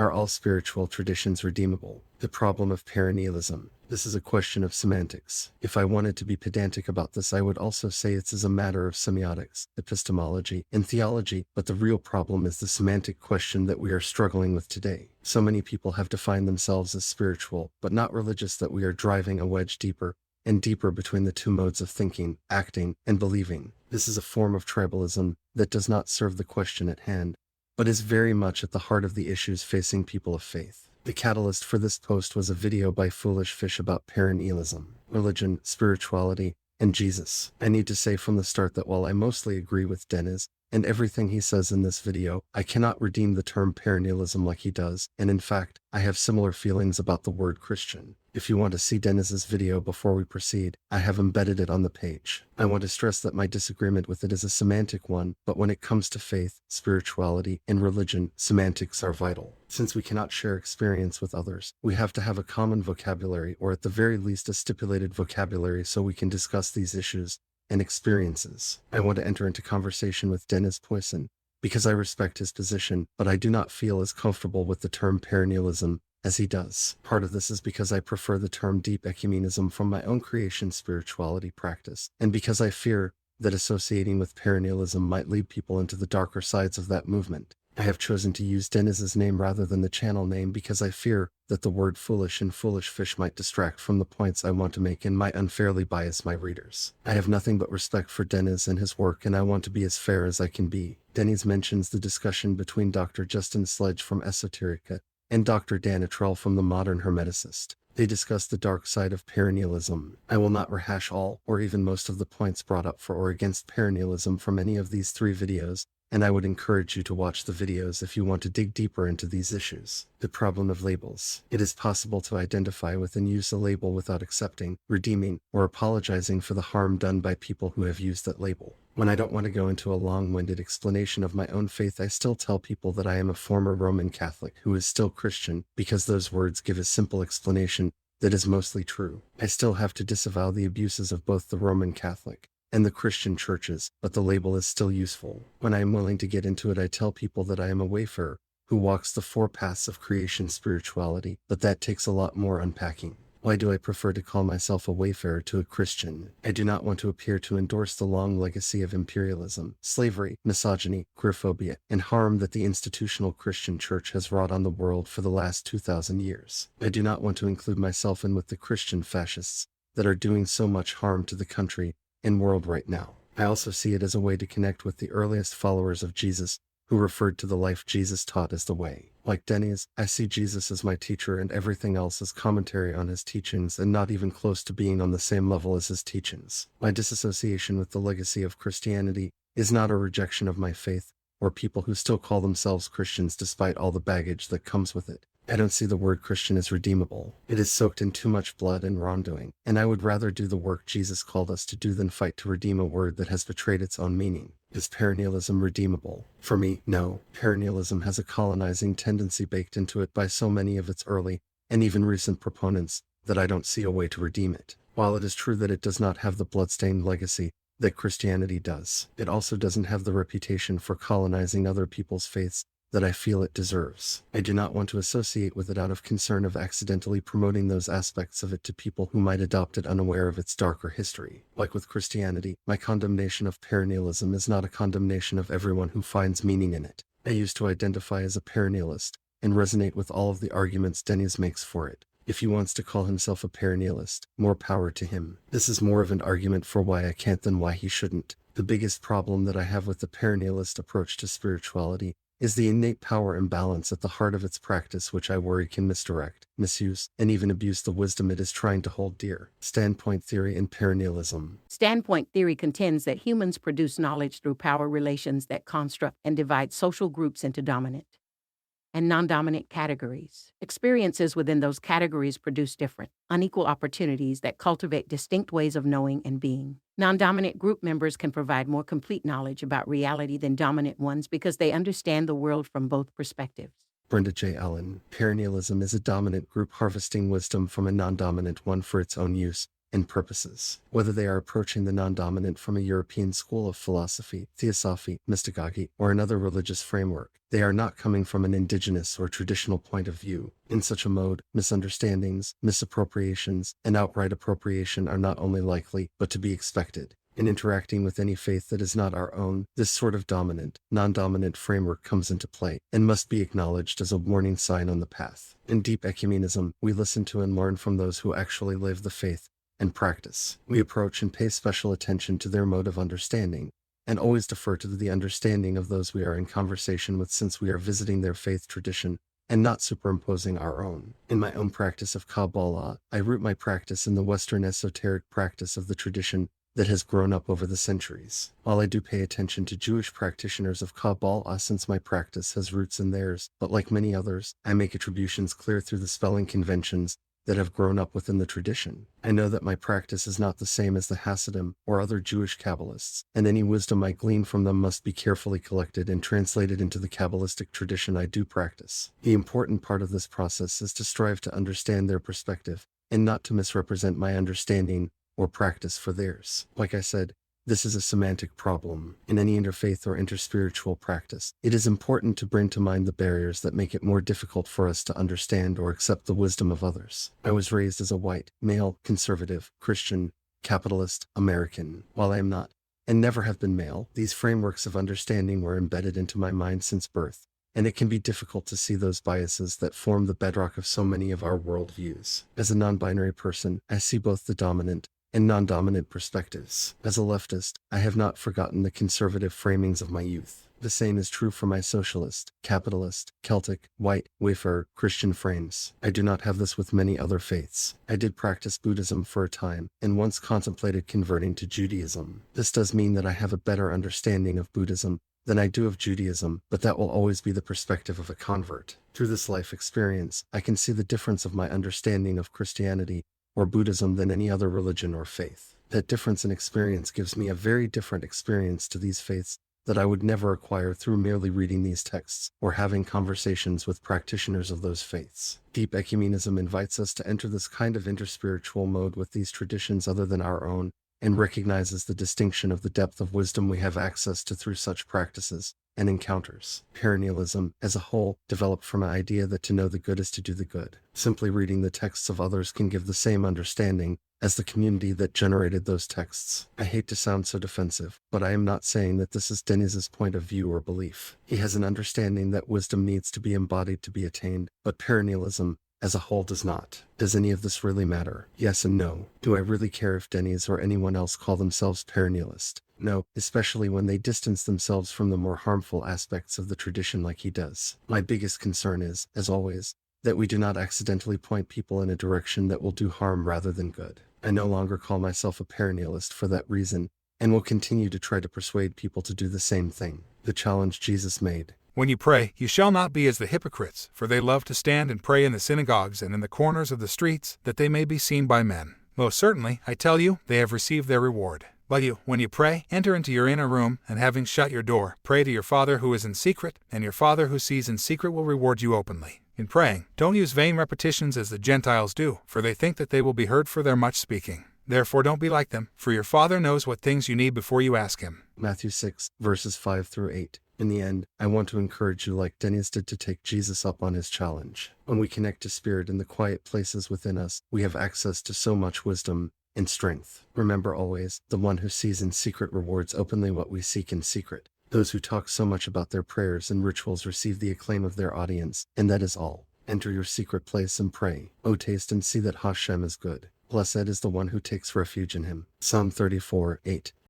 Are all spiritual traditions redeemable? The problem of perennialism. This is a question of semantics. If I wanted to be pedantic about this, I would also say it's as a matter of semiotics, epistemology, and theology, but the real problem is the semantic question that we are struggling with today. So many people have defined themselves as spiritual, but not religious, that we are driving a wedge deeper and deeper between the two modes of thinking, acting, and believing. This is a form of tribalism that does not serve the question at hand, but is very much at the heart of the issues facing people of faith. The catalyst for this post was a video by Foolish Fish about perennialism, religion, spirituality, and Jesus. I need to say from the start that while I mostly agree with Denis and everything he says in this video, I cannot redeem the term perennialism like he does, and in fact, I have similar feelings about the word Christian. If you want to see Denis's video before we proceed, I have embedded it on the page. I want to stress that my disagreement with it is a semantic one, but when it comes to faith, spirituality, and religion, semantics are vital. Since we cannot share experience with others, we have to have a common vocabulary, or at the very least a stipulated vocabulary, so we can discuss these issues and experiences. I want to enter into conversation with Denis Poisson because I respect his position, but I do not feel as comfortable with the term perennialism as he does. Part of this is because I prefer the term deep ecumenism from my own creation spirituality practice, and because I fear that associating with perennialism might lead people into the darker sides of that movement. I have chosen to use Denis's name rather than the channel name because I fear that the word foolish and foolish fish might distract from the points I want to make and might unfairly bias my readers. I have nothing but respect for Denis and his work, and I want to be as fair as I can be. Denis mentions the discussion between Dr. Justin Sledge from Esoterica and Dr. Dan Atrell from The Modern Hermeticist. They discuss the dark side of perennialism. I will not rehash all, or even most of the points brought up for or against perennialism from any of these 3 videos, and I would encourage you to watch the videos if you want to dig deeper into these issues. The problem of labels. It is possible to identify with and use a label without accepting, redeeming, or apologizing for the harm done by people who have used that label. When I don't want to go into a long-winded explanation of my own faith, I still tell people that I am a former Roman Catholic who is still Christian, because those words give a simple explanation that is mostly true. I still have to disavow the abuses of both the Roman Catholic and the Christian churches, but the label is still useful. When I am willing to get into it, I tell people that I am a wayfarer who walks the 4 paths of creation spirituality, but that takes a lot more unpacking. Why do I prefer to call myself a wayfarer to a Christian? I do not want to appear to endorse the long legacy of imperialism, slavery, misogyny, queerphobia, and harm that the institutional Christian church has wrought on the world for the last 2,000 years. I do not want to include myself in with the Christian fascists that are doing so much harm to the country and world right now. I also see it as a way to connect with the earliest followers of Jesus, who referred to the life Jesus taught as the way. Like Denis, I see Jesus as my teacher and everything else as commentary on his teachings, and not even close to being on the same level as his teachings. My disassociation with the legacy of Christianity is not a rejection of my faith, or people who still call themselves Christians despite all the baggage that comes with it. I don't see the word Christian as redeemable. It is soaked in too much blood and wrongdoing, and I would rather do the work Jesus called us to do than fight to redeem a word that has betrayed its own meaning. Is perennialism redeemable? For me, no. Perennialism has a colonizing tendency baked into it by so many of its early and even recent proponents that I don't see a way to redeem it. While it is true that it does not have the bloodstained legacy that Christianity does, it also doesn't have the reputation for colonizing other people's faiths that I feel it deserves. I do not want to associate with it out of concern of accidentally promoting those aspects of it to people who might adopt it unaware of its darker history. Like with Christianity, my condemnation of perennialism is not a condemnation of everyone who finds meaning in it. I used to identify as a perennialist and resonate with all of the arguments Denis makes for it. If he wants to call himself a perennialist, more power to him. This is more of an argument for why I can't than why he shouldn't. The biggest problem that I have with the perennialist approach to spirituality is the innate power imbalance at the heart of its practice, which I worry can misdirect, misuse, and even abuse the wisdom it is trying to hold dear. Standpoint theory and perennialism. Standpoint theory contends that humans produce knowledge through power relations that construct and divide social groups into dominant and non-dominant categories. Experiences within those categories produce different, unequal opportunities that cultivate distinct ways of knowing and being. Non-dominant group members can provide more complete knowledge about reality than dominant ones because they understand the world from both perspectives. Brenda J. Allen. Perennialism is a dominant group harvesting wisdom from a non-dominant one for its own use, and purposes. Whether they are approaching the non-dominant from a European school of philosophy, theosophy, mystagogy, or another religious framework, they are not coming from an indigenous or traditional point of view. In such a mode, misunderstandings, misappropriations, and outright appropriation are not only likely, but to be expected. In interacting with any faith that is not our own, this sort of dominant, non-dominant framework comes into play, and must be acknowledged as a warning sign on the path. In deep ecumenism, we listen to and learn from those who actually live the faith and practice. We approach and pay special attention to their mode of understanding, and always defer to the understanding of those we are in conversation with, since we are visiting their faith tradition and not superimposing our own. In my own practice of Kabbalah, I root my practice in the Western esoteric practice of the tradition that has grown up over the centuries. While I do pay attention to Jewish practitioners of Kabbalah, since my practice has roots in theirs, but like many others, I make attributions clear through the spelling conventions that have grown up within the tradition. I know that my practice is not the same as the Hasidim or other Jewish Kabbalists, and any wisdom I glean from them must be carefully collected and translated into the Kabbalistic tradition I do practice. The important part of this process is to strive to understand their perspective, and not to misrepresent my understanding or practice for theirs. Like I said, this is a semantic problem. In any interfaith or interspiritual practice, it is important to bring to mind the barriers that make it more difficult for us to understand or accept the wisdom of others. I was raised as a white, male, conservative, Christian, capitalist, American. While I am not, and never have been male, these frameworks of understanding were embedded into my mind since birth, and it can be difficult to see those biases that form the bedrock of so many of our worldviews. As a non-binary person, I see both the dominant and non-dominant perspectives. As a leftist, I have not forgotten the conservative framings of my youth. The same is true for my socialist, capitalist, Celtic, white, wafer, Christian frames. I do not have this with many other faiths. I did practice Buddhism for a time, and once contemplated converting to Judaism. This does mean that I have a better understanding of Buddhism than I do of Judaism, but that will always be the perspective of a convert. Through this life experience, I can see the difference of my understanding of Christianity or Buddhism than any other religion or faith. That difference in experience gives me a very different experience to these faiths that I would never acquire through merely reading these texts or having conversations with practitioners of those faiths. Deep ecumenism invites us to enter this kind of interspiritual mode with these traditions other than our own, and recognizes the distinction of the depth of wisdom we have access to through such practices and encounters. Perennialism, as a whole, developed from an idea that to know the good is to do the good. Simply reading the texts of others can give the same understanding as the community that generated those texts. I hate to sound so defensive, but I am not saying that this is Denis's point of view or belief. He has an understanding that wisdom needs to be embodied to be attained, but perennialism, as a whole, does not. Does any of this really matter? Yes and no. Do I really care if Denis or anyone else call themselves perennialist? No, especially when they distance themselves from the more harmful aspects of the tradition like he does. My biggest concern is, as always, that we do not accidentally point people in a direction that will do harm rather than good. I no longer call myself a perennialist for that reason, and will continue to try to persuade people to do the same thing. The challenge Jesus made. When you pray, you shall not be as the hypocrites, for they love to stand and pray in the synagogues and in the corners of the streets, that they may be seen by men. Most certainly, I tell you, they have received their reward. But you, when you pray, enter into your inner room, and having shut your door, pray to your Father who is in secret, and your Father who sees in secret will reward you openly. In praying, don't use vain repetitions as the Gentiles do, for they think that they will be heard for their much speaking. Therefore don't be like them, for your Father knows what things you need before you ask Him. Matthew 6, verses 5 through 8. In the end, I want to encourage you like Denis did to take Jesus up on his challenge. When we connect to Spirit in the quiet places within us, we have access to so much wisdom and strength. Remember always, the one who sees in secret rewards openly what we seek in secret. Those who talk so much about their prayers and rituals receive the acclaim of their audience, and that is all. Enter your secret place and pray. O taste and see that Hashem is good. Blessed is the one who takes refuge in him. Psalm 34, 8.